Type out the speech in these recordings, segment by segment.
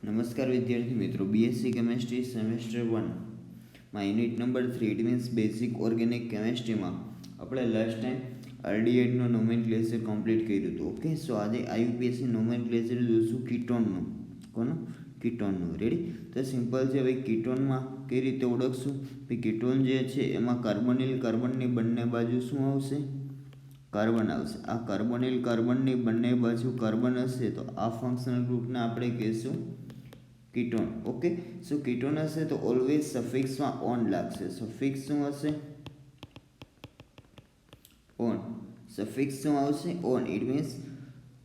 नमस्कार विद्यार्थी मित्रों, बीएससी केमिस्ट्री सेमेस्टर 1 માં unit number 3 it means basic organic કેમિસ્ટ્રીમાં આપણે લાસ્ટ ટાઈમ આરડીએડનું નોમેનક્લેચર કમ્પ્લીટ કર્યું હતું. ઓકે, સો આજે આઈયુપીએસસી નોમેનક્લેચર જોઈશું કીટોનનું. કોનું? કીટોનનું. રેડી? તો સિમ્પલ છે. ભાઈ કીટોનમાં કઈ રીતે ઓળખશું? ભાઈ કીટોન જે છે એમાં કાર્બોનિલ કાર્બનની બંને બાજુ શું આવશે? કાર્બન આવશે. આ કાર્બોનિલ કાર્બનની બંને બાજુ કાર્બન હશે તો આ ફંક્શનલ ગ્રુપને આપણે કહીશું કીટોન. ઓકે, સો કીટોન હશે તો ઓલવેઝ સફિક્સમાં ઓન લાગશે. સફિક્સ શું હશે? ઓન. સફિક્સ શું આવશે? ઓન. ઇટ મીન્સ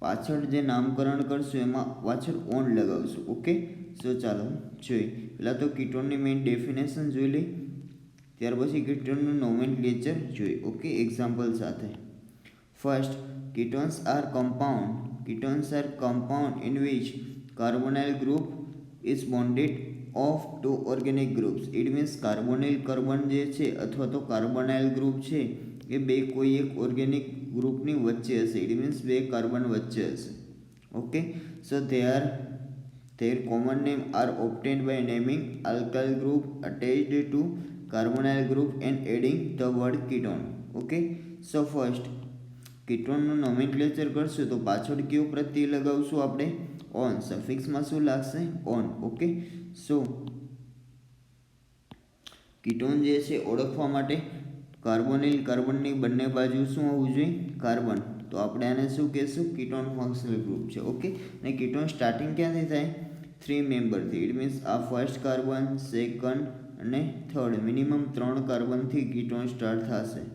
પાછળ જે નામકરણ કરશું એમાં પાછળ ઓન લગાવશું. ઓકે, સો ચાલો જોઈએ. પહેલાં તો કીટોનની મેઇન ડેફિનેશન જોઈ લઈ, ત્યાર પછી કીટોનનું નોમેનક્લેચર જોઈએ. ઓકે, એક્ઝામ્પલ સાથે. First, ketones are compound in which carbonyl group is bonded of two organic groups. It means carbonyl carbon જે છે અથવા તો કાર્બોનાઇલ ગ્રુપ છે એ બે કોઈ એક ઓર્ગેનિક ગ્રુપની વચ્ચે હશે. ઇટ મીન્સ બે કાર્બન વચ્ચે હશે. Okay, so their common name are obtained by naming alkyl group attached to carbonyl group and adding the word ketone. Okay, so first કીટોનનું નોમેનક્લેચર કરશું તો પાછળ કયું પ્રત્યય લગાવશું આપણે? ઓન. સફિક્સમાં શું લાગશે? ઓન. ઓકે, સો કીટોન જે છે ઓળખવા માટે કાર્બોનિલ કાર્બનની બંને બાજુ શું હોવું જોઈએ? કાર્બન. તો આપણે આને શું કહેશું? કીટોન ફંક્શનલ ગ્રુપ છે. ઓકે, અને કીટોન સ્ટાર્ટિંગ ક્યાંથી થાય? 3 મેમ્બરથી. ઇટ મીન્સ આ ફર્સ્ટ કાર્બન, સેકન્ડ અને થર્ડ, મિનિમમ 3 કાર્બનથી કીટોન સ્ટાર્ટ થશે.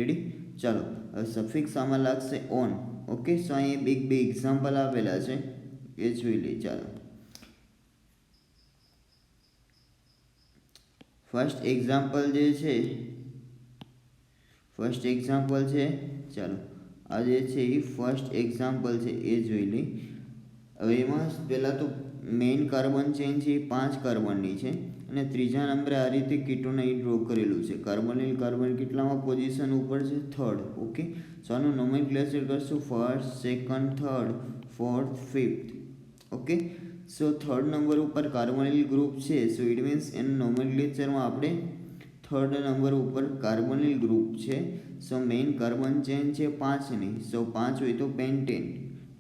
રેડી? ચાલો, હવે સફિક્સ આમાં લાગશે ઓન. ઓકે, સો અહીં બે એક્ઝામ્પલ આપેલા છે એ જોઈ લઈએ. ચાલો, ફર્સ્ટ એક્ઝામ્પલ છે ચાલો આ જે છે એ ફર્સ્ટ એક્ઝામ્પલ છે એ જોઈ લઈ. હવે એમાં પહેલાં તો મેઇન કાર્બન ચેન છે એ 5 કાર્બનની છે અને ત્રીજા નંબરે આ રીતે કીટોન અહીં ડ્રો કરેલું છે. કાર્બોનિલ કાર્બન કેટલામાં પોઝિશન ઉપર છે? થર્ડ. ઓકે, સો આનું નોમેનક્લેચર કરશું first, second, third, fourth, fifth. Okay, so third number ઉપર કાર્બોનિલ ગ્રુપ છે. સો ઇટ મીન્સ એનું નોમેનક્લેચરમાં આપણે થર્ડ નંબર ઉપર કાર્બોનિલ ગ્રુપ છે. સો મેઇન કાર્બન ચેન છે 5ની. સો 5 હોય તો પેન્ટેન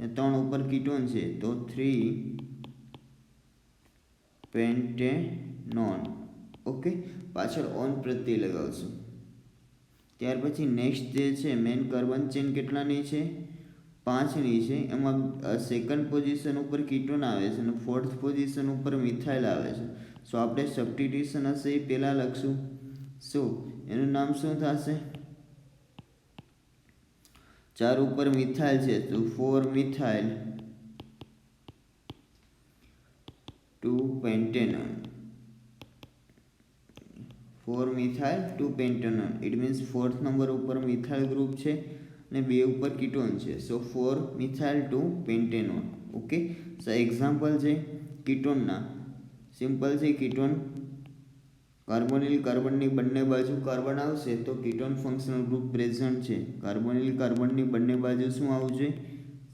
અને 3 ઉપર કીટોન છે તો 3 પેન્ટેનોન. ઓકે, પાછળ ઓન પ્રત્યય લગાવશું. ત્યાર પછી નેક્સ્ટ જે છે મેઇન કાર્બન ચેન કેટલાની છે? 5ની છે. એમાં સેકન્ડ પોઝિશન ઉપર કીટોન આવે છે અને ફોર્થ પોઝિશન ઉપર મિથાઇલ આવે છે. સો આપણે સબસ્ટિટ્યુશન હશે એ પહેલાં લખશું. સો એનું નામ શું થશે? 4 ઉપર મિથાઇલ છે તો 4 methyl 2 pentanone. 4 methyl 2 pentanone. It means fourth number ઉપર મિથાઇલ ગ્રુપ છે અને 2 ઉપર કીટોન છે. So 4 methyl 2 pentanone. Okay, so example છે કીટોનના. સિમ્પલ છે. કીટોન કાર્બોનિલ કાર્બનની બંને બાજુ કાર્બન આવશે તો કીટોન ફંક્શનલ ગ્રુપ પ્રેઝન્ટ છે. કાર્બોનિલ કાર્બનની બંને બાજુ શું આવશે?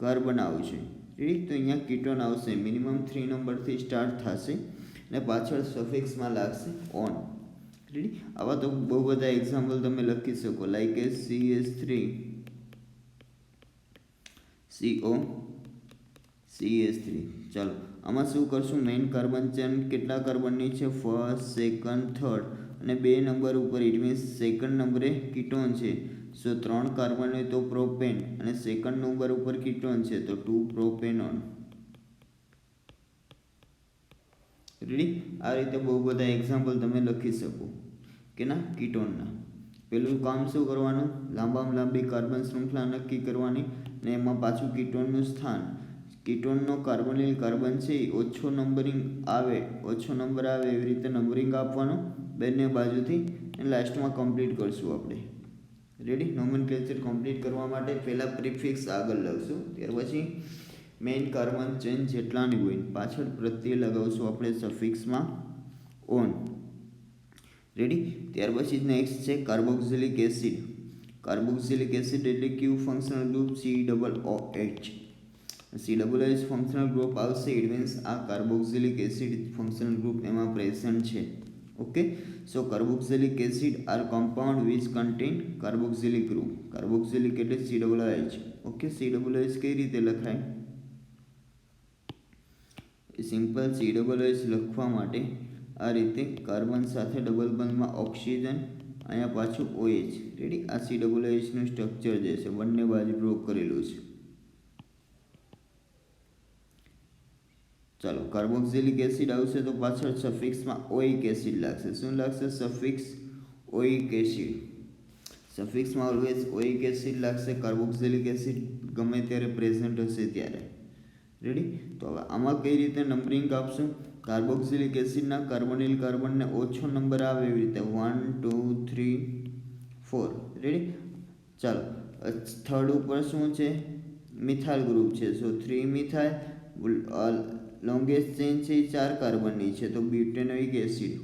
કાર્બન આવશે. રેડી? તો અહીંયા કીટોન આવશે. મિનિમમ 3 નંબરથી સ્ટાર્ટ થશે અને પાછળ સફિક્સમાં લાગશે ઓન. રેડી? આવા તો બહુ બધા એક્ઝામ્પલ તમે લખી શકો, લાઈક એ CH3 CO CH3. ચાલો, આમાં શું કરશું? મેઇન કાર્બન ચેન કેટલા કાર્બનની છે? ફર્સ્ટ, સેકન્ડ, થર્ડ અને 2 નંબર ઉપર ઇટ મીન્સ સેકન્ડ નંબરે કીટોન છે. સો 3 કાર્બન હોય તો પ્રોપેન અને સેકન્ડ નંબર ઉપર કીટોન છે તો 2 પ્રોપેનોન. રેડી? આ રીતે બહુ બધા એક્ઝામ્પલ તમે લખી શકો કે ના કીટોનના. પેલું કામ શું કરવાનું? લાંબામાં લાંબી કાર્બન શૃંખલા નક્કી કરવાની ને એમાં પાછું કીટોનનું સ્થાન. કીટોનનો કાર્બોનિલ કાર્બન છે ઓછો નંબર આવે એવી રીતે નંબરિંગ આપવાનું બંને બાજુથી અને લાસ્ટમાં કમ્પ્લીટ કરશું આપણે. રેડી? નોમેનક્લેચર કમ્પ્લીટ કરવા માટે પહેલાં પ્રિફિક્સ આગળ લખશું, ત્યાર પછી મેઇન કાર્બન ચેન જેટલાની હોય પાછળ પ્રત્યય લગાવશું આપણે સફિક્સમાં ઓન. રેડી? ત્યાર પછી નેક્સ્ટ છે કાર્બોક્સિલિક એસિડ. કાર્બોક્સિલિક એસિડ એટલે કયું functional group? COOH. COOH functional group આવશે, ઇટ મીન્સ આ કાર્બોક્સિલિક એસિડ ફંક્શનલ ગ્રુપ એમાં પ્રેઝન્ટ છે. Okay, so carboxylic acid are compound which contain carboxylic group. Carboxylic એટલે COOH. ઓકે, COOH કઈ રીતે લખાય? સિમ્પલ COOH લખવા માટે આ રીતે કાર્બન સાથે ડબલ બોન્ડમાં ઓક્સિજન, અહીંયા પાછું OH. રેડી, આ COOH નું સ્ટ્રક્ચર જે છે બંને બાજુ ડ્રો કરેલું છે. ચાલો, કાર્બોક્સિલિક એસિડ આવશે તો પાછળ સફિક્સમાં ઓઇક એસિડ લાગશે. શું લાગશે? Suffix ઓઇક acid. સફિક્સમાં ઓલવેઝ ઓઇક એસિડ લાગશે. કાર્બોક્સિલિક એસિડ ગમે ત્યારે પ્રેઝન્ટ હશે ત્યારે. રેડી, તો હવે આમાં કઈ રીતે નંબરિંગ આપશું? કાર્બોક્સિલિક એસિડના કાર્બોનિલ કાર્બનને ઓછો નંબર આવે એવી રીતે 1 2 3 4. રેડી, ચાલો, થર્ડ ઉપર શું છે? મિથાઇલ ગ્રુપ છે. સો 3 મિથાઇલ, લોંગેસ્ટ ચેન છે એ 4 કાર્બનની છે, તો બ્યુટેનોઇક એસિડ.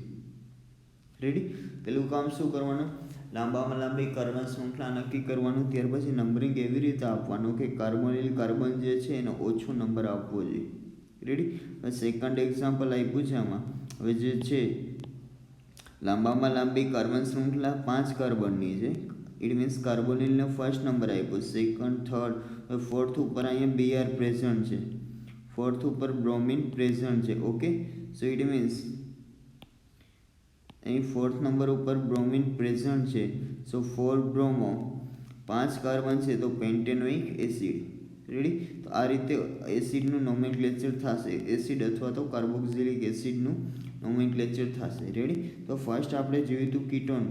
રેડી, પેલું કામ શું કરવાનું? લાંબામાં લાંબી કાર્બન શૃંખલા નક્કી કરવાનું. ત્યાર પછી નંબરિંગ એવી રીતે આપવાનું કે કાર્બોનિલ કાર્બન જે છે એનો ઓછો નંબર આપવો જોઈએ. રેડી, સેકન્ડ એક્ઝામ્પલ આપ્યું છે આમાં. હવે જે છે લાંબામાં લાંબી કાર્બન શૃંખલા 5 કાર્બનની છે, ઇટ મીન્સ કાર્બોનિલને ફર્સ્ટ નંબર આપ્યો, સેકન્ડ, થર્ડ, ફોર્થ ઉપર અહીંયા Br પ્રેઝન્ટ છે, ફોર્થ ઉપર બ્રોમિન પ્રેઝન્ટ છે. ઓકે, સો ઇટ મીન્સ અહીં ફોર્થ નંબર ઉપર બ્રોમિન પ્રેઝન્ટ છે, સો 4 બ્રોમો, 5 કાર્બન છે તો પેન્ટેનોઇક એસિડ. રેડી, તો આ રીતે એસિડનું નોમેનક્લેચર થશે, એસિડ અથવા તો કાર્બોક્સિલિક એસિડનું નોમેનક્લેચર થશે. રેડી, તો ફર્સ્ટ આપણે જોયું હતું કીટોન.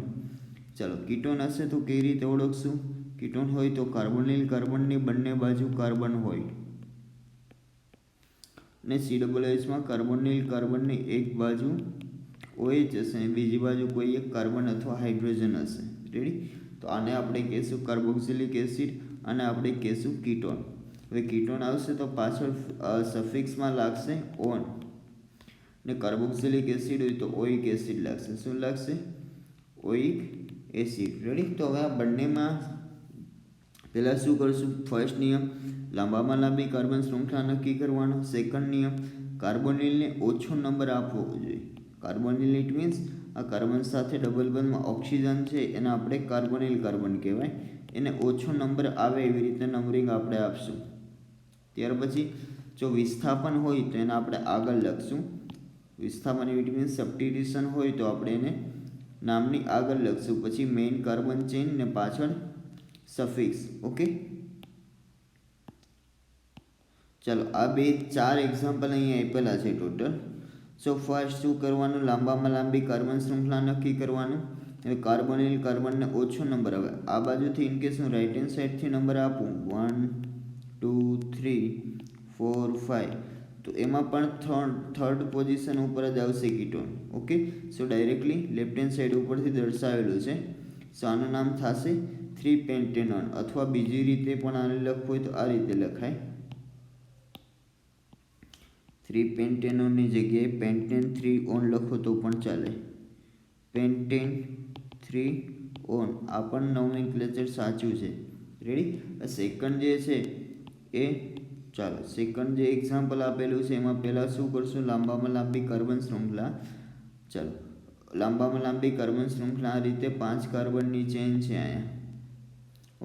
ચાલો, કીટોન હશે તો કઈ રીતે ઓળખશું? કીટોન હોય તો કાર્બોનિલ કાર્બનની બંને બાજુ કાર્બન હોય, ને COOHમાં કાર્બોનિલ કાર્બનની એક બાજુ OH હશે અને બીજી બાજુ કોઈ એક કાર્બન અથવા હાઇડ્રોજન હશે. રેડી, તો આને આપણે કહીશું કાર્બોક્સિલિક એસિડ અને આપણે કહીશું કીટોન. હવે કીટોન આવશે તો પાછળ સફિક્સમાં લાગશે ઓન, ને કાર્બોક્સિલિક એસિડ હોય તો ઓઇક એસિડ લાગશે. શું લાગશે? Oic acid. રેડી, તો હવે આ બંનેમાં પહેલાં શું કરશું? ફર્સ્ટ નિયમ, લાંબામાં લાંબી કાર્બન શૃંખલા નક્કી કરવાનો. સેકન્ડ નિયમ, કાર્બોનિલને ઓછો નંબર આપવો જોઈએ. કાર્બોનિલ ઇટ મીન્સ આ કાર્બન સાથે ડબલ બોન્ડમાં ઓક્સિજન છે એને આપણે કાર્બોનિલ કાર્બન કહેવાય, એને ઓછો નંબર આવે એવી રીતે નંબરિંગ આપણે આપશું. ત્યાર પછી જો વિસ્થાપન હોય તો એને આપણે આગળ લખશું. વિસ્થાપન ઇટ મીન્સ સબસ્ટિટ્યુશન હોય તો આપણે એને નામની આગળ લખશું, પછી મેઇન કાર્બન ચેન ને પાછળ સફિક્સ. ઓકે, ચાલો, આ 4 એક્ઝામ્પલ અહીંયા આપેલા છે ટોટલ. સો ફર્સ્ટ શું કરવાનું? લાંબામાં લાંબી કાર્બન શૃંખલા નક્કી કરવાનું. હવે કાર્બોનિલ કાર્બનને ઓછો નંબર આવે, આ બાજુથી ઇનકેસ હું રાઇટ હેન્ડ સાઈડથી નંબર આપું 1 2 3 4 5, તો એમાં પણ થર્ડ પોઝિશન ઉપર જ આવશે કીટોન. ઓકે, સો ડાયરેક્ટલી લેફ્ટ હેન્ડ સાઈડ ઉપરથી દર્શાવેલું છે. સો આનું નામ થશે 3-પેન્ટેનોન, અથવા બીજી રીતે પણ આને લખવું હોય તો આ રીતે લખાય. 3-પેન્ટેનોનની જગ્યાએ પેન્ટેન 3-ઓન લખો તો પણ ચાલે. પેન્ટેન 3-ઓન, આ પણ નોમેનક્લેચર સાચું છે. રેડી, સેકન્ડ જે છે એ, ચાલો, સેકન્ડ જે એક્ઝામ્પલ આપેલું છે એમાં પહેલાં શું કરશું? લાંબામાં લાંબી કાર્બન શૃંખલા. ચાલો, લાંબામાં લાંબી કાર્બન શૃંખલા આ રીતે 5 કાર્બનની ચેન છે અહીંયા.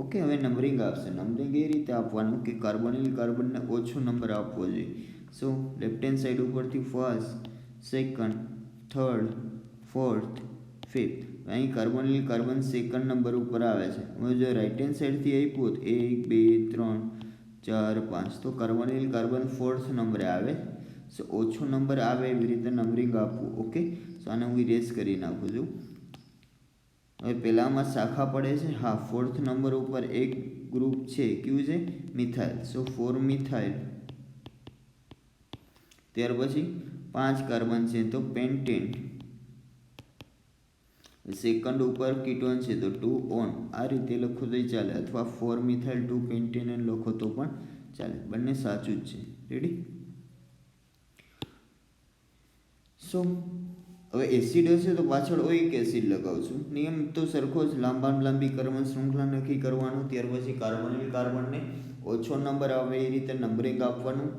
ઓકે, હવે નંબરિંગ આપશે. નંબરિંગ એ રીતે આપવાનું કે કાર્બોનિલ કાર્બનને ઓછો નંબર આપવો જોઈએ. સો લેફ્ટ હેન્ડ સાઈડ ઉપરથી first, second, third, fourth, fifth. અહીં કાર્બોનિલ કાર્બન સેકન્ડ નંબર ઉપર આવે છે. હવે જો રાઇટ હેન્ડ સાઈડથી આપ્યું 1 2 3 4 5, તો કાર્બોનિલ કાર્બન ફોર્થ નંબરે આવે. સો ઓછો નંબર આવે એવી રીતે નંબરિંગ આપવું. ઓકે, સો આને હું ઇરેઝ કરી નાખું છું. હવે પહેલામાં શાખા પડે છે. હા, ફોર્થ નંબર ઉપર એક ગ્રુપ છે, કયું છે? મિથાઇલ. સો 4 મિથાઇલ. ત્યાર પછી 5 કાર્બન છે તો પેન્ટેન. સેકન્ડ ઉપર કીટોન છે તો 2-ઓન. આ રીતે લખો તો ચાલે, અથવા 4 મિથાઇલ 2 પેન્ટેન લખો તો પણ ચાલે, બંને સાચું જ છે. રેડી, સો હવે એસિડ હશે તો પાછળ ઓઇક એસિડ લગાવશું. નિયમ તો સરખો જ, લાંબામાં લાંબી કાર્બન શૃંખલા નક્કી કરવાનું. ત્યાર પછી કાર્બોનિલ કાર્બનને ઓછો નંબર આવે એ રીતે નંબરિંગ આપવાનું.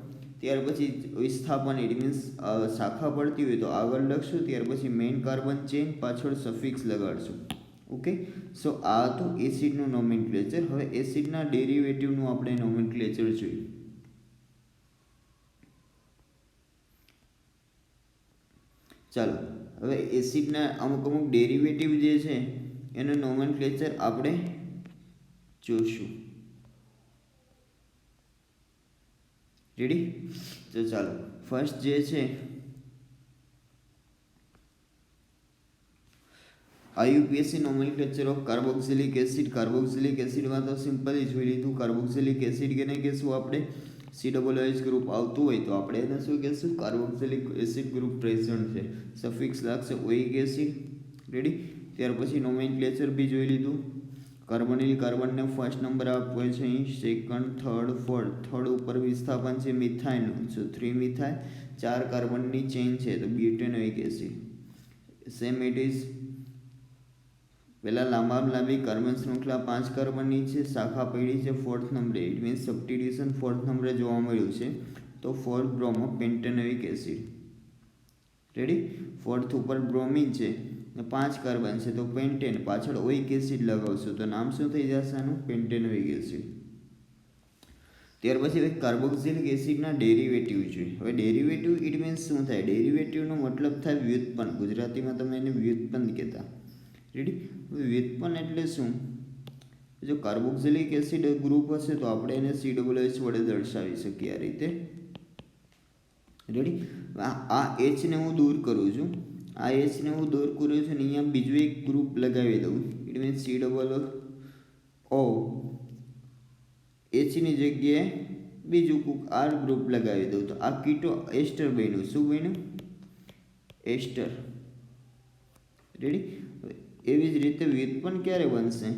ત્યાર પછી વિસ્થાપન ઇટ મીન્સ શાખા પડતી હોય તો આગળ લખશું, ત્યાર પછી મેઇન કાર્બન ચેન પાછળ સફિક્સ લગાડશું. ઓકે, સો આ હતું એસિડનું નોમેનક્લેચર. હવે એસિડના ડેરિવેટિવનું આપણે નોમેનક્લેચર જોઈએ. ચાલો, હવે એસિડના અમુક ડેરિવેટિવ જે છે એનું નોમેનક્લેચર આપણે જોશું. રેડી? તો ચાલો, ફર્સ્ટ જે છે IUPAC nomenclature of carboxylic acid. Carboxylic એસિડમાં તો સિમ્પલી જોઈ લીધું. કાર્બોક્સિલિક એસિડ કેને કહેશું આપણે? COOH ગ્રુપ આવતું હોય તો આપણે એને શું કહેશું? કાર્બોક્સિલિક એસિડ ગ્રુપ પ્રેઝન્ટ છે. સફિક્સ લાગશે ઓઇક એસિડ. રેડી? ત્યાર પછી નોમેનક્લેચર બી જોઈ લીધું. કાર્બોનિલ કાર્બનને ફર્સ્ટ નંબર આપવો છે અહીં, સેકન્ડ, થર્ડ, ફોર્થ. થર્ડ ઉપર વિસ્થાપન છે મિથાઇલનું, સો 3 મિથાઇલ. 4 કાર્બનની ચેન છે તો butanoic acid. Same it is પહેલાં લાંબી કાર્બન શૃંખલા 5 કાર્બનની છે, શાખા પડી છે ફોર્થ નંબરે, ઇટ મીન્સ સબસ્ટિટ્યુશન ફોર્થ નંબરે જોવા મળ્યું છે તો fourth bromo pentanoic acid. Ready? Fourth ઉપર બ્રોમિન છે ને 5 કાર્બન છે તો પેન્ટેન, પાછળ ઓઇક એસિડ લગાવશું તો નામ શું થઈ જશે આનું? પેન્ટેનોઇક એસિડ. ત્યાર પછી કાર્બોક્સિલિક એસિડના ડેરિવેટિવ જોઈએ. હવે ડેરિવેટિવ ઇટ મીન્સ શું થાય? ડેરિવેટિવનો મતલબ થાય વ્યુત્પન્ન. ગુજરાતીમાં તમે એને વ્યુત્પન્ન કહેતા. રેડી? વ્યુત્પન્ન એટલે શું? જો કાર્બોક્સિલિક એસિડ ગ્રુપ હશે તો આપણે એને COOH વડે દર્શાવી શકીએ આ રીતે. રેડી? આ H ને હું દૂર કરું છું, આ H ને હું દૂર કરું છું ને અહીંયા બીજું એક ગ્રુપ લગાવી દઉં, ઇટ મીન્સ COO. H ની જગ્યાએ બીજું R ગ્રુપ લગાવી દઉં તો આ કીટો એસ્ટર બન્યું. શું બન્યું? એસ્ટર. રેડી? એવી જ રીતે વ્યુત્પન્ન ક્યારે બનશે?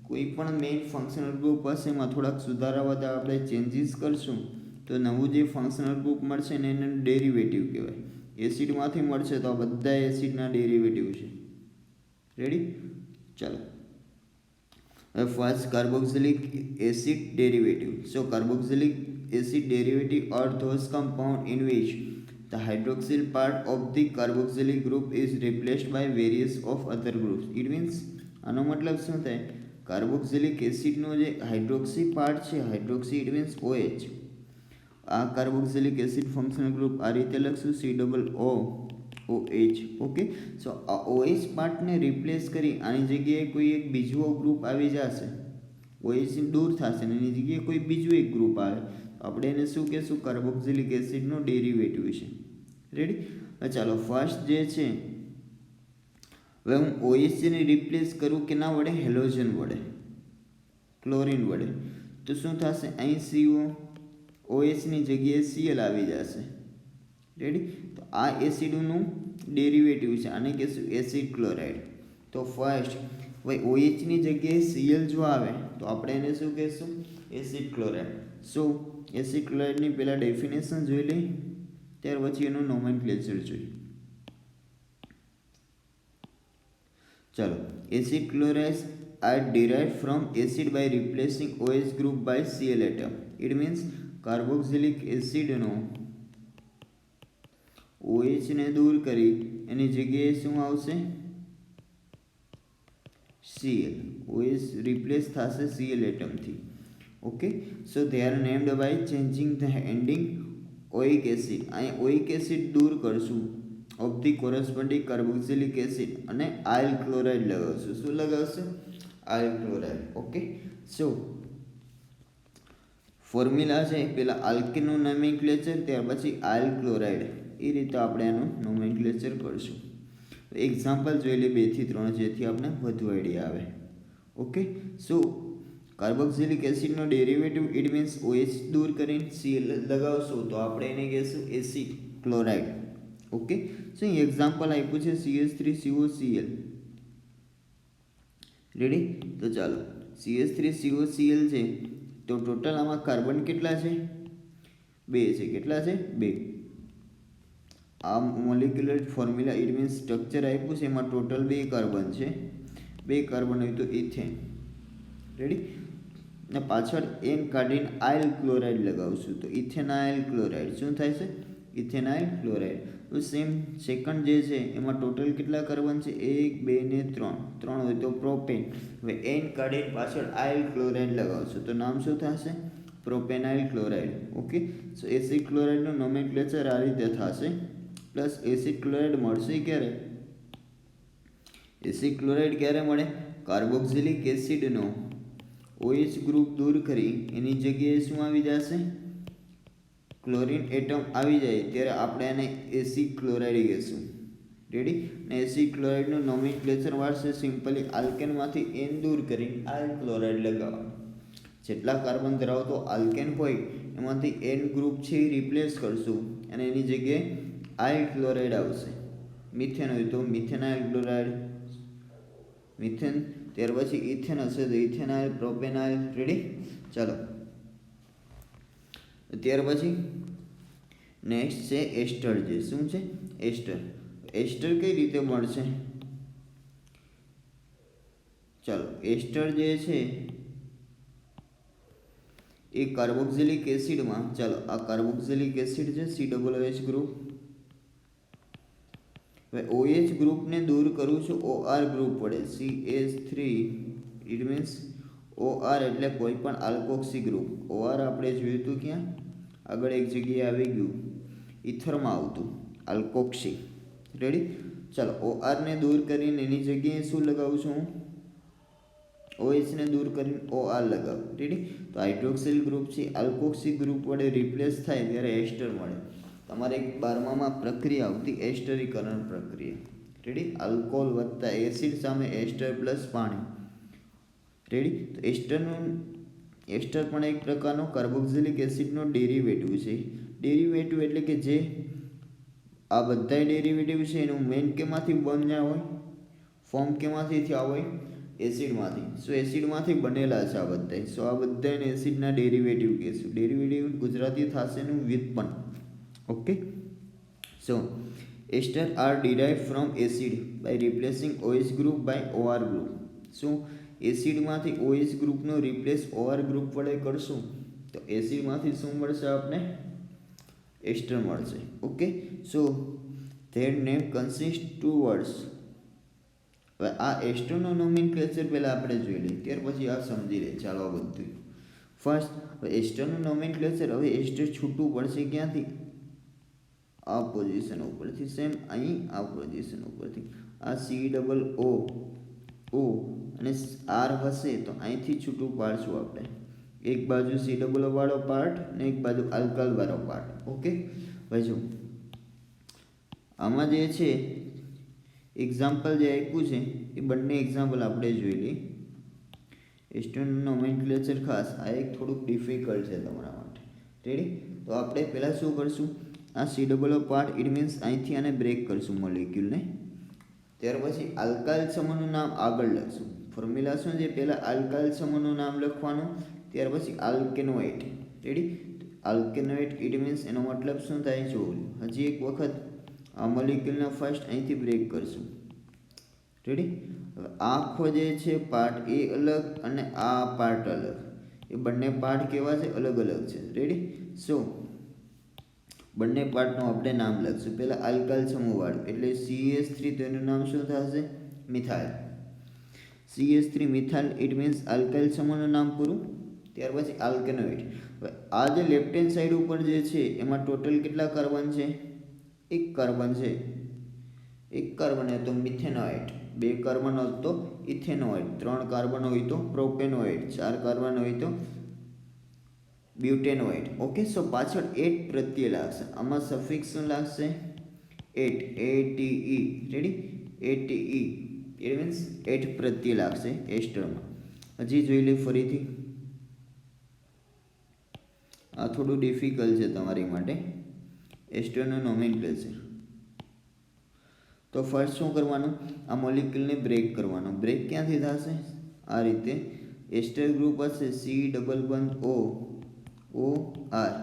કોઈ પણ મેઇન ફંક્શનલ ગ્રુપ હશે એમાં થોડાક સુધારા વધારા આપણે ચેન્જીસ કરશું તો નવું જે ફંક્શનલ ગ્રુપ મળશે ને એને ડેરિવેટિવ કહેવાય. એસિડમાંથી મળશે તો આ બધા એસિડના ડેરિવેટિવ છે. રેડી? ચાલો, હવે first carboxylic acid derivative. So carboxylic acid derivative are those compound in which the hydroxyl part of the carboxylic group is replaced by various of other groups. It means આનો મતલબ શું થાય? Carboxylic એસિડનો જે hydroxy part છે, hydroxy it means OH, આ carboxylic acid functional group આ રીતે લખશું COOH. ઓકે, સો આ OH પાર્ટને રિપ્લેસ કરી આની જગ્યાએ કોઈ એક બીજું ગ્રુપ આવી જશે, OH દૂર થશે ને એની જગ્યાએ કોઈ બીજું એક ગ્રુપ આવે, આપણે એને શું કહેશું? કાર્બોક્સિલિક એસિડનો ડેરિવેટિવ છે. રેડી? ચાલો, ફર્સ્ટ જે છે, હવે હું OH ને રિપ્લેસ કરું કેના વડે? હેલોજન વડે, ક્લોરિન વડે. તો શું થશે? અહીં CO, OH ની જગ્યાએ Cl આવી જશે. રેડી? તો આ એસિડનું ડેરિવેટિવ છે, આને કહેશું એસિડ ક્લોરાઇડ. તો ફર્સ્ટ ભાઈ OH ની જગ્યાએ Cl જો આવે તો આપણે એને શું કહેશું? Acid chloride. સો એસિડ ક્લોરાઇડની પહેલાં ડેફિનેશન જોઈ લઈ, ત્યાર પછી એનું નોમેનક્લેચર જોઈએ. ચાલો, acid ક્લોરાઇડ્સ are derived from acid by replacing OH group by Cl atom. It means carboxylic એસિડનો OH ને દૂર કરી એની જગ્યાએ શું આવશે? Cl. OH રિપ્લેસ થશે Cl એટમથી. Okay, so they are named by changing the ending oic acid. અહીં ઓઇક એસિડ દૂર કરશું of the corresponding carboxylic acid અને આયલ ક્લોરાઇડ લગાવશું. શું લગાવશું? આયલ ક્લોરાઇડ. ઓકે, સો ફોર્મ્યુલા છે પહેલાં આલ્કેનનું નોમેનક્લેચર, ત્યાર પછી આયલ ક્લોરાઇડ, એ રીતે આપણે એનું નોમેનક્લેચર કરશું. એક્ઝામ્પલ જોઈ લઈએ 2 થી 3 જેથી આપણે વધુ આઈડિયા આવે. ઓકે, સો કાર્બોક્સિલિક એસિડનો ડેરિવેટિવ ઇટ મીન્સ OH દૂર કરીને Cl લગાવશો તો આપણે એને કહેશું એસિડ ક્લોરાઇડ. ઓકે, સો અહીં એક્ઝામ્પલ આપ્યું છે CH3COCl. રેડી? તો ચાલો, CH3COCl છે તો ટોટલ આમાં કાર્બન કેટલા છે? 2 છે. કેટલા છે? 2. આ molecular formula it means structure આપ્યું છે એમાં ટોટલ 2 કાર્બન છે. 2 કાર્બન હોય તો ઇથેન. રેડી? ને પાછળ એન કાઢીને આયલ ક્લોરાઇડ લગાવશું તો ઇથેનાઇલ ક્લોરાઇડ શું થાય છે? ઇથેનાઇલ ક્લોરાઇડ. તો સેમ સેકન્ડ જે છે એમાં ટોટલ કેટલા કાર્બન છે? 1 2 ને 3 હોય તો પ્રોપેન. હવે એન કાઢીને પાછળ આયલ ક્લોરાઇડ લગાવશું તો નામ શું થશે? પ્રોપેનાઇલ ક્લોરાઇડ. ઓકે, સો એસિડ ક્લોરાઇડનું નોમેનક્લેચર આ રીતે થશે. પ્લસ એસિડ ક્લોરાઇડ મળશે ક્યારે? એસિડ ક્લોરાઇડ ક્યારે મળે? કાર્બોક્સિલિક એસિડનો OH ગ્રુપ દૂર કરી એની જગ્યાએ શું આવી જશે? ક્લોરીન એટમ આવી જાય ત્યારે આપણે એને એસિડ ક્લોરાઇડ કહીશું. રેડી? ને એસિડ ક્લોરાઇડનું નોમેનક્લેચર વાળશે સિમ્પલી આલ્કેનમાંથી એન દૂર કરી આયલ ક્લોરાઇડ લગાવવાનું. જેટલા કાર્બન ધરાવતો આલ્કેન હોય એમાંથી એન ગ્રુપ છે એ રિપ્લેસ કરશું અને એની જગ્યાએ આયલ ક્લોરાઇડ આવશે. મિથેન હોય તો મિથેનાઇલ ક્લોરાઇડ, મિથેન. ત્યાર પછી ઇથેન હશે તો ઇથેનાઇલ, પ્રોપેનાઇલ. રેડી? ચાલો, ત્યાર પછી નેક્સ્ટ છે એસ્ટર. જે શું છે? એસ્ટર. એસ્ટર કઈ રીતે મળશે? ચાલો, એસ્ટર જે છે એ કાર્બોક્સિલિક એસિડમાં, ચાલો આ કાર્બોક્સિલિક એસિડ છે COOH ગ્રુપ. હવે OH ગ્રુપને દૂર કરું છું OR ગ્રુપ વડે CH3. ઇટ મીન્સ OR એટલે કોઈ પણ આલ્કોક્સી ગ્રુપ. OR આપણે જોયું હતું ક્યાં આગળ એક જગ્યાએ આવી ગયું, ઇથરમાં આવતું આલ્કોક્સી. રેડી? ચાલો, OR ને દૂર કરીને એની જગ્યાએ શું લગાવું છું? OH ને દૂર કરીને OR લગાવ. રેડી? તો હાઇડ્રોક્સિલ ગ્રુપ છે આલ્કોક્સી ગ્રુપ વડે રિપ્લેસ થાય ત્યારે એસ્ટર મળે. તમારે એક 12માં પ્રક્રિયા આવતી એસ્ટરીકરણ પ્રક્રિયા. રેડી? આલ્કોહોલ વત્તા એસિડ સામે એસ્ટર પ્લસ પાણી. રેડી? તો એસ્ટર પણ એક પ્રકારનો કાર્બોક્સિલિક એસિડનો ડેરિવેટિવ છે. ડેરિવેટિવ એટલે કે જે આ બધા ડેરિવેટિવ છે એનું મેઇન કેમાંથી બન્યા હોય? ફોર્મ કેમાંથી થયા હોય? એસિડમાંથી. સો એસિડમાંથી બનેલા છે આ બધા. સો આ બધાને એસિડના ડેરિવેટિવ કહેશું. ડેરિવેટિવ ગુજરાતી થશે એનું વ્યુત્પન્ન. Okay, so ester are derived from acid by replacing OH group by OR group. શું એસિડમાંથી OH ગ્રુપનો રિપ્લેસ OR ગ્રુપ વડે કરશું તો એસિડમાંથી શું મળશે આપને? એસ્ટર મળશે. Okay, so their name consists two words. હવે આ એસ્ટરનો નોમેનક્લેચર પહેલાં આપણે જોઈ લઈએ, ત્યાર પછી આ સમજી લે. ચાલો આ બધું ફર્સ્ટ. હવે એસ્ટરનું નોમેનક્લેચર, હવે એસ્ટર છૂટું પડશે ક્યાંથી? આ પોઝિશન ઉપરથી. સેમ અહીં આ પોઝિશન ઉપરથી. આ COO અને R હશે તો અહીંથી છૂટું પાડશું આપણે. એક બાજુ COO વાળો પાર્ટ ને એક બાજુ આલ્કાલ વાળો પાર્ટ. ઓકે, હવે જો આમાં જે છે એક્ઝામ્પલ જે આપ્યું છે એ બંને એક્ઝામ્પલ આપણે જોઈ લઈએ. એસ્ટરનું નોમેનક્લેચર ખાસ આ એક થોડુંક ડિફિકલ્ટ છે તમારા માટે. રેડી? તો આપણે પહેલાં શું કરશું? આ COO પાર્ટ ઇટ મીન્સ અહીંથી આને બ્રેક કરશું મોલિક્યુલને. ત્યાર પછી આલ્કાઇલ સમૂહનું નામ આગળ લખશું. ફોર્મ્યુલા શું છે? પહેલાં આલ્કાઇલ સમૂહનું નામ લખવાનું, ત્યાર પછી આલ્કેનોઇડ. રેડી? આલ્કેનોઇડ ઇટ મીન્સ એનો મતલબ શું થાય? જો હજી એક વખત આ મોલિક્યુલને ફર્સ્ટ અહીંથી બ્રેક કરશું. રેડી? હવે આખો જે છે પાર્ટ એ અલગ અને આ પાર્ટ અલગ. એ બંને પાર્ટ કેવા છે? અલગ અલગ છે. રેડી? સો બંને પાર્ટનું આપણે નામ લખશું. પહેલાં આલ્કાઇલ સમૂહવાળું એટલે CH3, તો એનું નામ શું થશે? Methyl. CH3 methyl it means alkyl સમૂહનું નામ પૂરું. ત્યાર પછી આલ્કેનોઇડ. હવે આ જે લેફ્ટ હેન્ડ સાઈડ ઉપર જે છે એમાં ટોટલ કેટલા કાર્બન છે? એક કાર્બન છે. એક કાર્બન હોય તો મિથેનોઇડ, 2 કાર્બન હોય તો ઇથેનોઇડ, 3 કાર્બન હોય તો પ્રોપેનોઇડ, 4 કાર્બન હોય તો બ્યુટેનોઇડ. ઓકે, સો પાછળ 8 પ્રત્યય લાગશે. આમાં સફિક્સ શું લાગશે? 8 ATE. Ready? ATE it means 8 પ્રત્યય લાગશે એસ્ટરમાં. હજી જોઈ લે ફરીથી. આ થોડું ડિફિકલ્ટ છે તમારી માટે એસ્ટરનું નોમેનક્લેચર. તો ફર્સ્ટ શું કરવાનું? આ મોલિક્યુલને બ્રેક કરવાનો. બ્રેક ક્યાંથી થશે? આ રીતે એસ્ટર ગ્રુપ હશે COOR.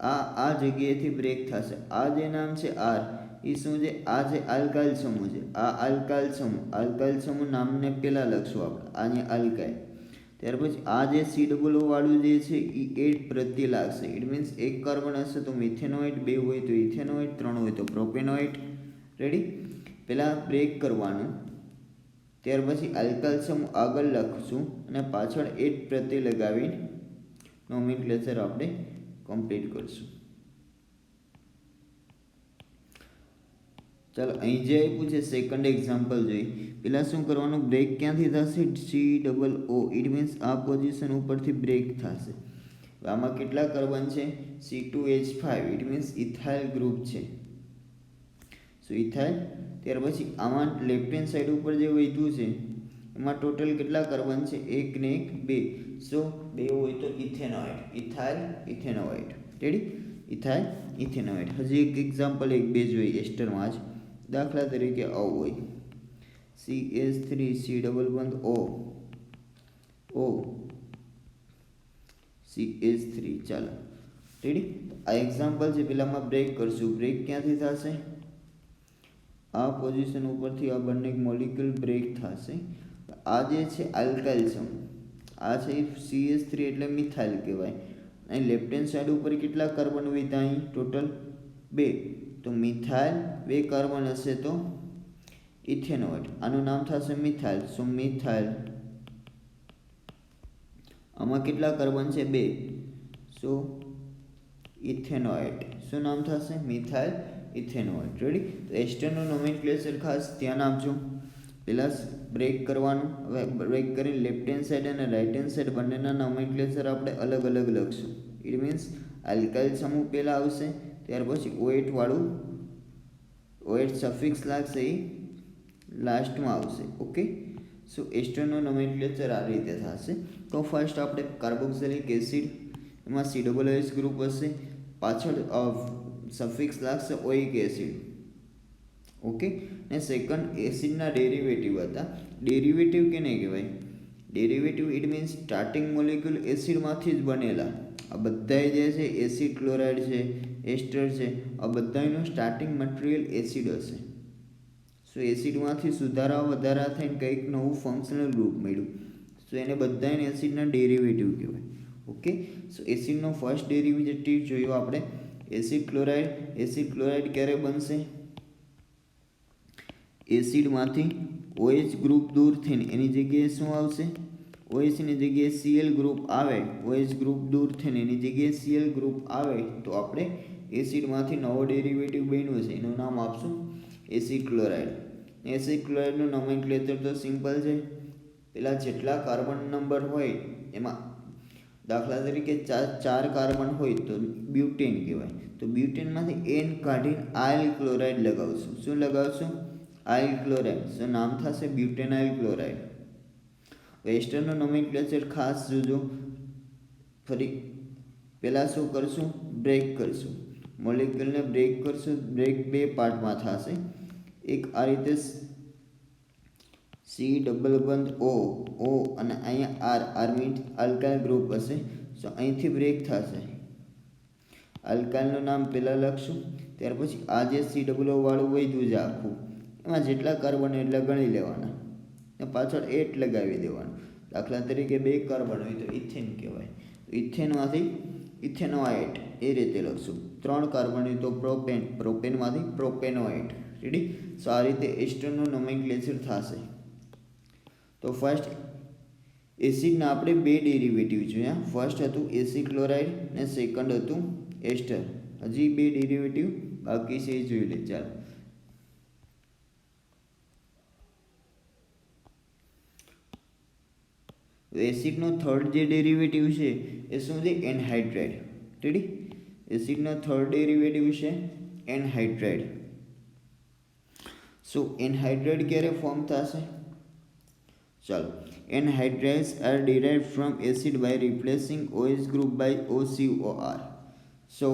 આ જગ્યાએથી બ્રેક થશે. આ જે નામ છે R એ શું છે? આ જે આલ્કાઇલ સમૂહ છે. આ આલ્કાઇલ સમૂહ નામને પહેલાં લખશું આપણે. આને આલ્કાઇલ. ત્યાર પછી આ જે C વાળું જે છે એ 8 પ્રત્યે લાગશે. ઇટ મીન્સ એક કાર્બન હશે તો મિથેનોઇટ, 2 હોય તો ઇથેનોઇટ, 3 હોય તો પ્રોપેનોઇટ. રેડી? પહેલાં બ્રેક કરવાનું, ત્યાર પછી આલ્કાઇલ સમૂહ આગળ લખશું અને પાછળ 8 પ્રત્યે લગાવી નોમેનક્લેચર આપણે કમ્પ્લીટ કરશું. ચાલો અહીં જે આપ્યું છે સેકન્ડ એક્ઝામ્પલ જોઈએ. પહેલાં શું કરવાનું, બ્રેક ક્યાંથી થશે? COO. ઇટ મીન્સ આ પોઝિશન ઉપરથી બ્રેક થશે. આમાં કેટલા કાર્બન છે? C2H5. It means ethyl group છે. સો ઇથાઇલ. ત્યાર પછી આમાં લેફ્ટ હેન્ડ સાઈડ ઉપર જે વધ્યું છે એમાં ટોટલ કેટલા કાર્બન છે? 1 ને 1 2. સો 2 હોય તો ઇથેનોઇડ, ઇથાઇલ ઇથેનોઇડ. રેડી? ઇથાઇલ ઇથેનોઇડ. હજી એક એક્ઝામ્પલ 1 2 જોઈએ એસ્ટરમાં જ. દાખલા તરીકે આવું હોય CH3 C O O CH3. ચાલો રેડી? આ એક્ઝામ્પલ છે. પેલામાં બ્રેક કરશું. બ્રેક ક્યાંથી થશે? આ પોઝિશન ઉપરથી આ બંને મોલિક્યુલ બ્રેક થશે. આ જે છે આલ્કાઇલ સમૂહ, આ છે CH3 એટલે મિથાઇલ કહેવાય. અહીં લેફ્ટ હેન્ડ સાઈડ ઉપર કેટલા કાર્બન વધ્યા? અહીં ટોટલ 2. તો મિથાઇલ 2 કાર્બન હશે તો ઇથેનોઇડ. આનું નામ થશે મિથાઇલ. સો મિથાઇલ. આમાં કેટલા કાર્બન છે? 2. સો ઇથેનોઇડ. શું નામ થશે? મિથાઇલ ઇથેનોઇડ. રેડી? તો એસ્ટરનું નોમેનક્લેચર ખાસ ધ્યાન આપજો. પહેલાં બ્રેક કરવાનું. હવે બ્રેક કરીને લેફ્ટ હેન્ડ સાઈડ અને રાઇટ હેન્ડ સાઈડ બંનેના નોમેનક્લેચર આપણે અલગ અલગ લખશું. ઇટ મીન્સ આલ્કાઇલ સમૂહ પહેલાં આવશે, ત્યાર પછી OH વાળું OH સફિક્સ લાગશે એ લાસ્ટમાં આવશે. ઓકે? સો એસ્ટરનું નોમેનક્લેચર આ રીતે થશે. તો ફર્સ્ટ આપણે કાર્બોક્સિલિક એસિડ, એમાં COOH ગ્રુપ હશે, પાછળ સફિક્સ લાગશે ઓઇક એસિડ. ઓકે? ને સેકન્ડ એસિડના ડેરિવેટિવ હતા. ડેરિવેટિવ કેને કહેવાય? Derivative it means starting molecule એસિડમાંથી જ બનેલા. આ બધા જે છે એસિડ ક્લોરાઇડ છે, એસ્ટર છે, આ બધાનું સ્ટાર્ટિંગ મટીરિયલ એસિડ હશે. સો એસિડમાંથી સુધારા વધારા થઈને કંઈક નવું ફંક્શનલ ગ્રુપ મળ્યું. સો એને બધાને એસિડના ડેરિવેટિવ કહેવાય. ઓકે? સો એસિડનો ફર્સ્ટ ડેરિવેટિવ જોયો આપણે એસિડ ક્લોરાઇડ. એસિડ ક્લોરાઇડ ક્યારે બનશે? એસિડમાંથી OH ગ્રુપ દૂર થઈને એની જગ્યાએ શું આવશે? OH ની જગ્યાએ Cl ગ્રુપ આવે. OH ગ્રુપ દૂર થઈને એની જગ્યાએ Cl ગ્રુપ આવે તો આપણે એસિડમાંથી નવો ડેરિવેટિવ બન્યું છે એનું નામ આપશું એસિડ ક્લોરાઇડ. એસિડ ક્લોરાઇડનું નોમેનક્લેચર તો સિમ્પલ છે. પેલા જેટલા કાર્બન નંબર હોય એમાં દાખલા તરીકે 4 કાર્બન હોય તો બ્યુટેન કહેવાય. તો બ્યુટેનમાંથી N કાઢીને આયલ ક્લોરાઇડ લગાવશું. શું લગાવશું? આયલ ક્લોરાઇડ. સો નામ થશે બ્યુટેનાઇલ ક્લોરાઇડ. એસ્ટરનું નોમેનક્લેચર ખાસ જોજો. ફરી પહેલાં શું કરશું? બ્રેક કરશું. મોલિક્યુલને બ્રેક કરશું. બ્રેક 2 પાર્ટમાં થશે. એક આ રીતે COO અને અહીંયા R મીન્સ આલ્કાઇલ ગ્રુપ હશે. સો અહીંથી બ્રેક થશે. આલ્કાઇલનું નામ પહેલાં લખશું, ત્યાર પછી આ જે COO વાળું વધ્યું છે આખું, એમાં જેટલા કાર્બન એટલા ગણી લેવાના ને પાછળ 8 લગાવી દેવાનું. દાખલા તરીકે 2 કાર્બન હોય તો ઇથેન કહેવાય. ઇથેનમાંથી ઇથેનોઇડ એ રીતે લખશું. 3 કાર્બન હોય તો પ્રોપેન, પ્રોપેનમાંથી પ્રોપેનોઇડ. રેડી? સો આ રીતે એસ્ટરનું નોમેનક્લેચર થશે. તો ફર્સ્ટ એસિડના આપણે 2 ડેરિવેટિવ જોયા. ફર્સ્ટ હતું એસિડ ક્લોરાઇડ ને સેકન્ડ હતું એસ્ટર. હજી 2 ડેરિવેટિવ બાકી છે એ જોઈ લે. ચાલો એસિડનો થર્ડ જે ડેરિવેટિવ છે એ શું છે? એનહાઇડ્રાઇડ. રેડી? એસિડનો થર્ડ ડેરિવેટિવ છે એનહાઇડ્રાઇડ. સો એનહાઇડ્રાઇડ ક્યારે ફોર્મ થશે? ચાલો, anhydrides are derived from acid by replacing OH group by OCOR. સો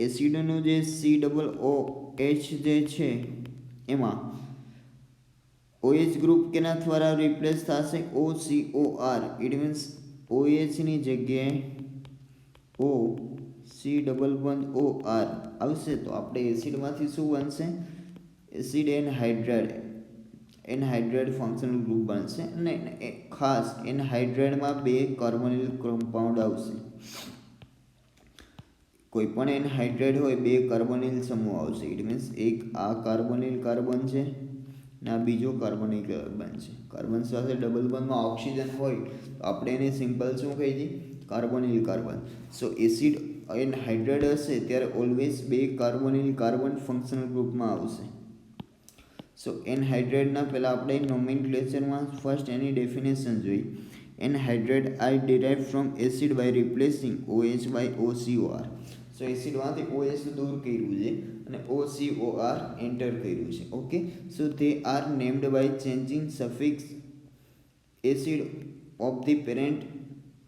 એસિડનું જે COOH જે છે એમાં OH ગ્રુપ કેના દ્વારા રિપ્લેસ થશે? OCOR. ઇટ મીન્સ OH ની જગ્યાએ OCOR આવશે તો આપણે એસિડમાંથી શું બનશે? Acid anhydride. Anhydrate functional group બનશે અને ખાસ એનહાઇડ્રેટમાં 2 કાર્બોનિલ કમ્પાઉન્ડ આવશે. કોઈ પણ એનહાઇડ્રેટ હોય 2 કાર્બોનિલ સમૂહ આવશે. ઇટ મીન્સ એક આ કાર્બોનિલ કાર્બન છે ને આ બીજો કાર્બોનિલ કાર્બન છે. કાર્બન સાથે ડબલ બોન્ડમાં ઓક્સિજન હોય તો આપણે એને સિમ્પલ શું કહી દઈએ? Carbonyl carbon. So acid anhydride હશે ત્યારે ઓલવેઝ 2 કાર્બોનિલ કાર્બન ફંક્શનલ ગ્રુપમાં આવશે. સો એનહાઇડ્રેટના પહેલાં આપણે નોમેનક્લેચરમાં ફર્સ્ટ એની ડેફિનેશન જોઈ. Anhydride are derive from acid by replacing OH by OCOR. So એસિડમાંથી OH દૂર કર્યું છે અને OCOR એન્ટર કર્યું છે. Okay, so they are named by changing suffix acid of the parent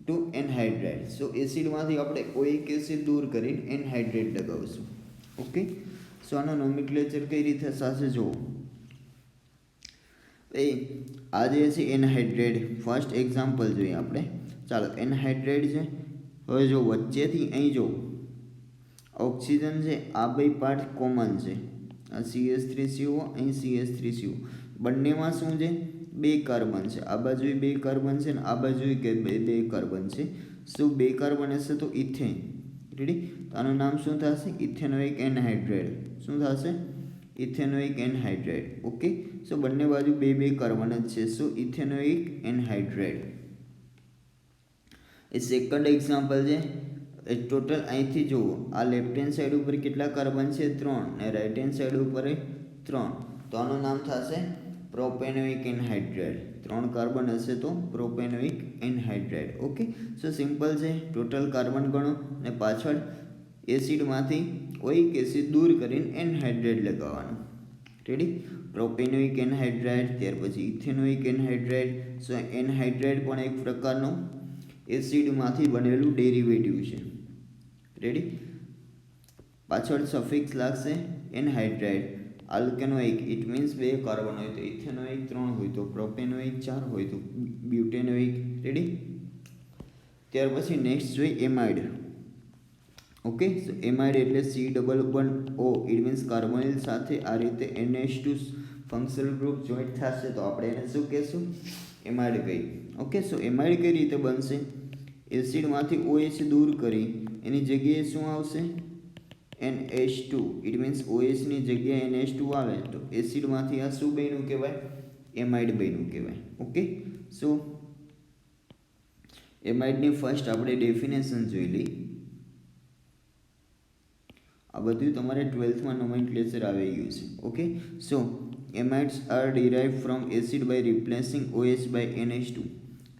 to anhydride. So એસિડમાંથી આપણે ઓઇક એસિડ દૂર કરીને એનહાઇડ્રેટ લગાવશું. ઓકે, સો આનો નોમેનક્લેચર કઈ રીતે થશે જુઓ. આ જે છે એનહાઇડ્રેટ ફર્સ્ટ એક્ઝામ્પલ જોઈએ આપણે. ચાલો એનહાઇડ્રેટ છે. હવે જો વચ્ચેથી અહીં જો ઓક્સિજન છે આ બે પાર્ટ કોમન છે. આ CH3CO અહીં CH3CO બંનેમાં શું છે? 2 કાર્બન છે. આ બાજુ 2 કાર્બન છે ને આ બાજુ કે 2 કાર્બન છે. શું 2 કાર્બન હશે તો ઇથેન. રેડી? આનું નામ શું થશે? Ethanoic anhydrate. શું થશે? Ethanoic anhydrate. ઓકે, સો બંને બાજુ 2 કાર્બન જ છે. સો ઇથેનોઇક એનહાઇડ્રેટ. એ સેકન્ડ એક્ઝામ્પલ છે. ટોટલ અહીંથી જુઓ આ લેફ્ટ હેન્ડ સાઈડ ઉપર કેટલા કાર્બન છે? 3 અને રાઈટ હેન્ડ સાઈડ ઉપર 3. તો આનું નામ થશે પ્રોપેનોઇક એનહાઇડ્રેટ. 3 કાર્બન હશે તો પ્રોપેનોઇક એનહાઇડ્રેટ. ઓકે, સો સિમ્પલ છે. ટોટલ કાર્બન ગણો અને પાછળ એસિડમાંથી ઓઇક એસિડ દૂર કરીને એનહાઇડ્રેટ લગાવવાનું. રેડી? પ્રોપેનોઇક એનહાઇડ્રેટ, ત્યાર પછી ઇથેનોઇક એનહાઇડ્રેટ. સો એનહાઇડ્રેટ પણ એક પ્રકારનો એસિડમાંથી બનેલું ડેરિવેટિવ છે. રેડી? પાછળ સફિક્સ લાગશે એનહાઇડ્રેટ. આલ્કેનોઇક ઇટ મીન્સ 2 કાર્બન હોય તો ઇથેનોઇક 3 હોય તો પ્રોપેનોઇક 4 હોય તો બ્યુટેનોઇક. રેડી? ત્યાર પછી નેક્સ્ટ જોઈએ એમાઇડ. ઓકે, સો એમાઇડ એટલે C=O. ઇટ મીન્સ કાર્બોનિલ સાથે આ રીતે NH2 ફંક્શનલ ગ્રુપ જોઈન્ટ થશે તો આપણે એને શું કહેશું? એમાઇડ કહીએ. ઓકે, સો એમાઇડ કઈ રીતે બનશે? એસિડમાંથી OH દૂર કરી એની જગ્યાએ શું આવશે? NH2. ઇટ મીન્સ OH ની જગ્યાએ NH2 આવે તો એસિડમાંથી આ શું બન્યું કહેવાય? એમાઇડ બન્યું કહેવાય. ઓકે, સો એમાઇડની ફર્સ્ટ આપણે ડેફિનેશન જોઈ લઈ. આ બધું તમારે 12th માં નોમેનક્લેચર આવી ગયું છે. Okay, so amides are derived from acid by replacing OH by NH2.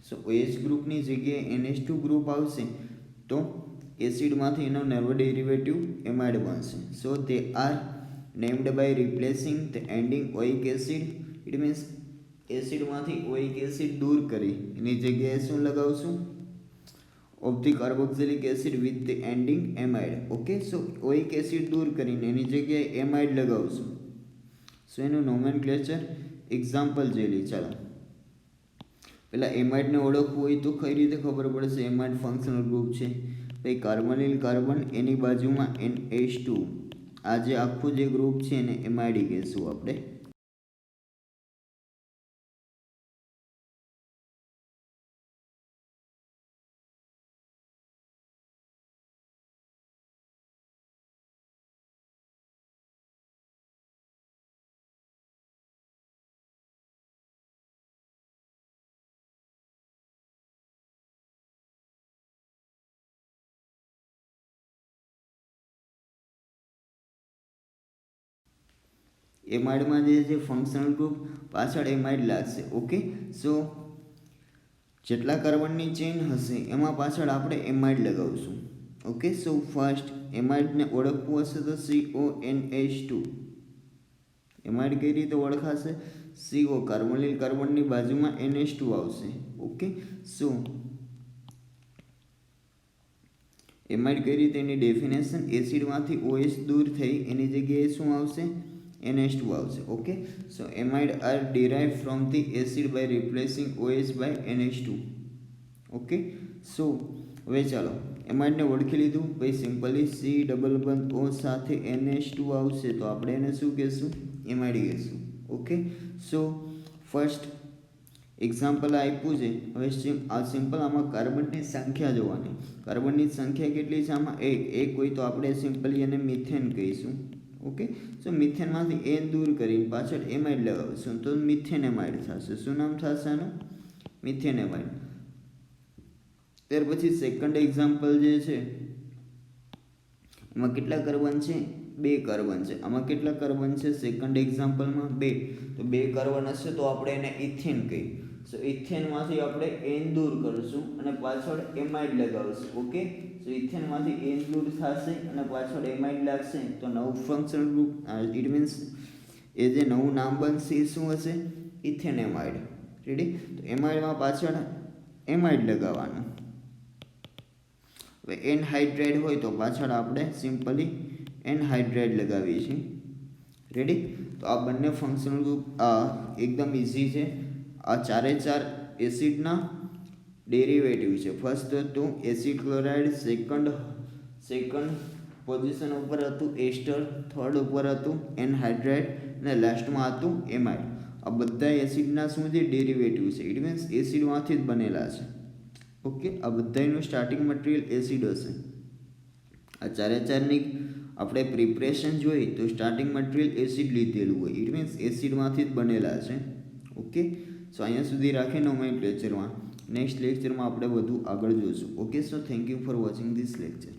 So OH ગ્રુપની જગ્યાએ NH2 ગ્રુપ આવશે તો એસિડમાંથી એનો નર્વ ડેરિવેટિવ એમાઇડ બનશે. So they are named by replacing the ending oic acid. It means એસિડમાંથી oic acid દૂર કરી એની જગ્યાએ શું લગાવશું? Of the carboxylic acid with the ending amide. Okay, so oic acid દૂર કરીને એની જગ્યાએ એમાઇડ લગાવશું. સો એનું નોમેનક્લેચર એક્ઝામ્પલ જોઈ લઈએ. ચાલો પહેલાં એમાઇડને ઓળખવું હોય તો કઈ રીતે ખબર પડશે એમાઇડ ફંક્શનલ ગ્રુપ છે? ભાઈ કાર્બોનિલ કાર્બન એની બાજુમાં NH2. આ જે આખું જે ગ્રુપ છે એને એમાઇડ કહેશું આપણે. એમાઇડમાં જે ફંક્શનલ ગ્રુપ પાછળ એમાઇડ લાગશે. ઓકે, સો જેટલા કાર્બનની ચેઇન હશે એમાં પાછળ આપણે એમાઇડ લગાવશું. ઓકે, સો ફર્સ્ટ એમાઇડને ઓળખવું હશે તો CONH2. એમાઇડ કઈ રીતે ઓળખાશે? CO કાર્બોનિલ કાર્બનની બાજુમાં NH2 આવશે. ઓકે, સો એમાઇડ કઈ રીતે એની ડેફિનેશન? એસિડમાંથી OH દૂર થઈ એની જગ્યાએ શું આવશે? NH2 આવશે. Okay, so amide are derive from the acid by replacing OH by NH2. Okay, so હવે ચાલો એમાઇડને ઓળખી લીધું. ભાઈ સિમ્પલી C=O સાથે NH2 આવશે તો આપણે એને શું કહેશું? એમાઇડ કહેશું. ઓકે, સો ફર્સ્ટ એક્ઝામ્પલ આપ્યું છે. હવે આ સિમ્પલ આમાં કાર્બનની સંખ્યા જોવાની. કાર્બનની સંખ્યા કેટલી છે આમાં? એક હોય તો આપણે સિમ્પલી એને મિથેન કહીશું. ઓકે, સો મિથેનમાંથી એન દૂર કરીને પાછળ એમાઇડ લગાવીશું તો મિથેનેમાઇડ થશે. શું નામ થશે આનું? મિથેનેમાઇડ. ત્યાર પછી સેકન્ડ એક્ઝામ્પલ જે છે એમાં કેટલા કાર્બન છે? 2 કાર્બન છે. આમાં કેટલા કાર્બન છે સેકન્ડ એક્ઝામ્પલમાં? 2. તો 2 કાર્બન હશે તો આપણે એને ઇથેન કહીએ. સો ઇથેનમાંથી આપણે એન દૂર કરીશું અને પાછળ એમાઇડ લગાવીશું. ઓકે, સો ઇથેનમાંથી એન દૂર થશે અને પાછળ એમાઇડ લાગશે તો નવું ફંક્શનલ ગ્રુપ, ઇટ મીન્સ એ જે નવું નામ બનશે એ શું હશે? ઇથેનેમાઇડ. રેડી? તો એમાઇડમાં પાછળ એમાઇડ લગાવવાનું. હવે એનહાઇડ્રાઇડ હોય તો પાછળ આપણે સિમ્પલી એનહાઇડ્રાઇડ લગાવીએ છીએ. રેડી? તો આ બંને ફંક્શનલ ગ્રુપ એકદમ ઇઝી છે. આ ચારે ચાર એસિડના ડેરિવેટિવ છે. ફર્સ્ટ હતું એસિડ ક્લોરાઇડ, સેકન્ડ પોઝિશન ઉપર હતું એસ્ટર, થર્ડ ઉપર હતું એનહાઇડ્રાઇડ અને લાસ્ટમાં હતું એમાઇડ. આ બધા એસિડના શું છે? ડેરિવેટિવ છે. ઇટ મીન્સ એસિડમાંથી જ બનેલા છે. ઓકે, આ બધાનું સ્ટાર્ટિંગ મટીરિયલ એસિડ હશે. આ ચારે ચારની આપણે પ્રિપરેશન જોઈએ તો સ્ટાર્ટિંગ મટીરિયલ એસિડ લીધેલું હોય. ઇટ મીન્સ એસિડમાંથી જ બનેલા છે. ઓકે, સો અહીંયા સુધી રાખીને નોમેનક્લેચરમાં નેક્સ્ટ લેક્ચરમાં આપણે વધુ આગળ જોઈશું. Okay, so thank you for watching this lecture.